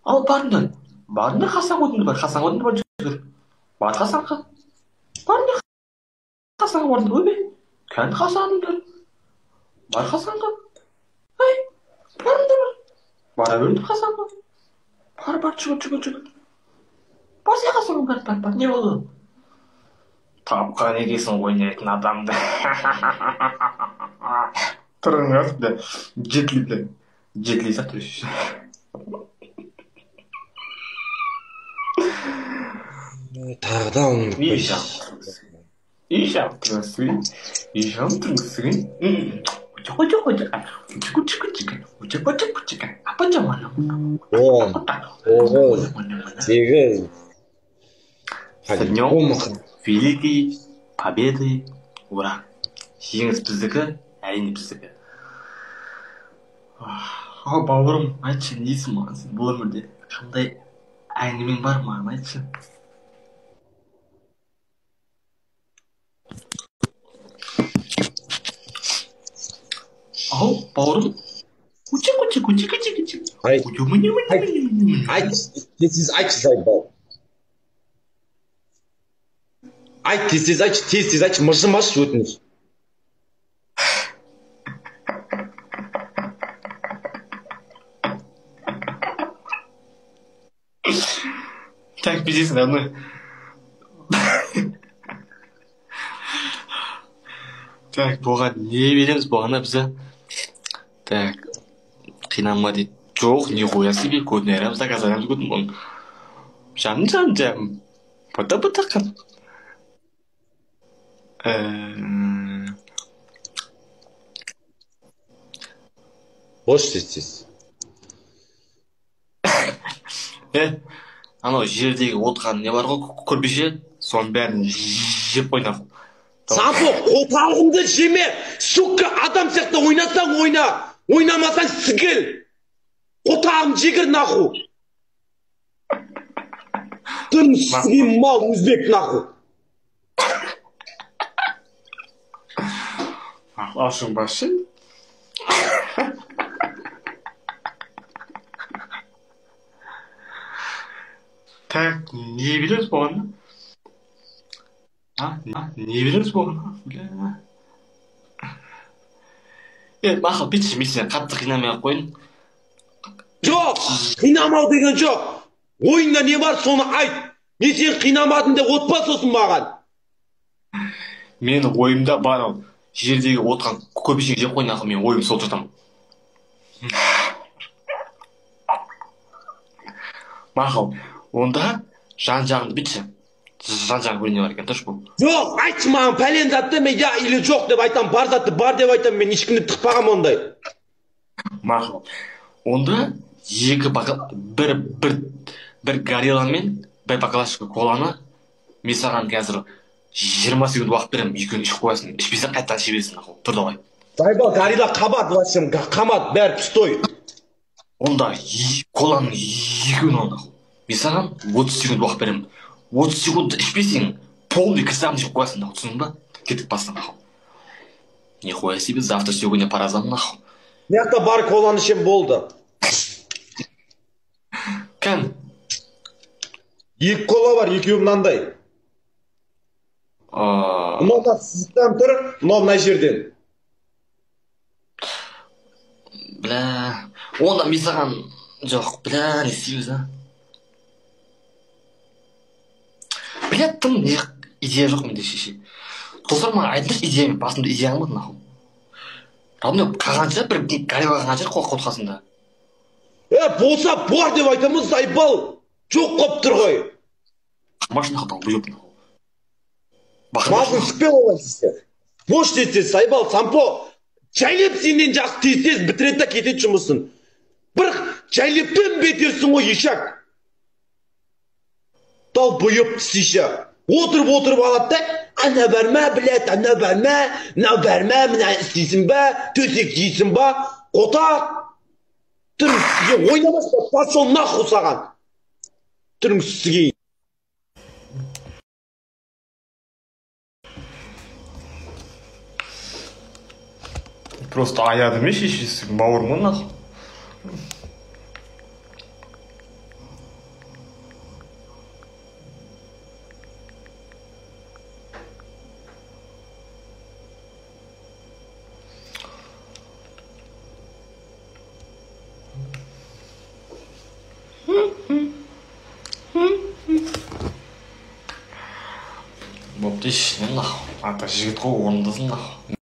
Ал барыңдар Хасан көрдіңдер бар, Хасанға көрдіңдер бар жігіттер. Бар Хасанға. Барыңдар Хасанға барыңдар өбе. Кәні Хасаныңдар. Бар Хасанға. Ай, барыңдар бар. Бара беріңдер Хасанға. Бар, жүгір. Бар сен Хасанға, бар. Не болды? Тапқан екесің ойнайтын адамды. Тұрыңыз да жетілей сақ түріші. Тағда Великий победы, ура! Жеңіс біздікі, әйні біздікі. Бауырым, айтшы, не дейсің маған сен бұл өмірде? Қандай әңгімең бар маған, айтшы. Ау, бауырым, Куча. Тез айтшы, мыржымашы өтініш. Так, бездейственно, одной. Так, бұған не береміз бұғана бізді? Так, қинанма дейді. Жоқ, не қоя себе, көдін әрамыз, так, азарамыз көдін бұның. Жам. Бұта қан. Бош тез. Анау жердегі отқан не бар ғой, көрбеше, соның бәрін жеп қойнақ. Сапо, қоталғымды жеме, сука, адам сияқты ойнасаң ойна, ойнамасаң сігіл. Қоталғым жегір наху. Тұрм сігім мал өзбек наху. Ашың башы? Так, не береміз болғанда? Не береміз болғанда? Мақыл, бетші, мен сен қатты қинамай қойын. Жоқ, қинамау деген жоқ. Ойында не бар, соны айт. Мен сен қинамадым деп отпа сосын маған. Менің ойымда бар ол. Жердегі отқан көбешең жеп қойнақы, мен ойым сол тұртам. Мақыл, онда жан-жағыңды бітші. Жан-жағың көріне бар екен, тұрш бұл. Жоқ, айтшы маған пәлен затты, мен я или жоқ деп айтам, бар затты бар деп айтам, мен ешкімді тықпағам ондай. Мақыл, онда бір горилламен бір бакалашка коланы мен саған қазір 20 секунд уақыт берем, екеуін ішіп қоясың, ішпесең қайттан іше бересің, тұрды ғой. Сайбал, горилла қабат, лашым, қамат, бәрі пустой. Онда коланың екеуін алды. Мен саған 30 секунд уақыт берем. 30 секунд ішпесең, полный кірсағын ішіп қоясың, түсінің ба? Кетіп бастан. Не қоя себе, завтра сегодня паразан нахуй. Меқта бар коланы ішем болды. Кән? Екі кола бар, екеуі мынандай. Мынау сызықтан тұр, мынау мына жерден. Бля, онда мен саған жоқ, бля, не істейміз, а? Бля, тым не идея жоқ менде шеше. Достар маған айтыңдаршы, идеямен басымда идеяң ба, нахуй. Рабыны қағанша бір горилла қағанша қотқасында. Болса бар деп айтамыз, Сайбал. Жоқ қоп тұр ғой. Машина қытал, бұйып, нахуй. Мазын шықпе олайсызды. Бош тез, Сайбал, Сампо, жайлеп сенен жақсы тез бітіреді да кетеді жұмысын. Бір жайлеппен бетерсің ғой, ешак. Дал бұйып тісіше. Отырып алады да, ана барма, білет, ана барма, мына барма, мына істейсің ба, төсек жейсің ба, қота. Түрің сізге ойнамас па, пошел нахуй саған. Түрің сізге. Просто аяды ме шешесі, бауырмын нахуй. Бопты ішінен нахуй. Ата жігіт қой орындасың нахуй.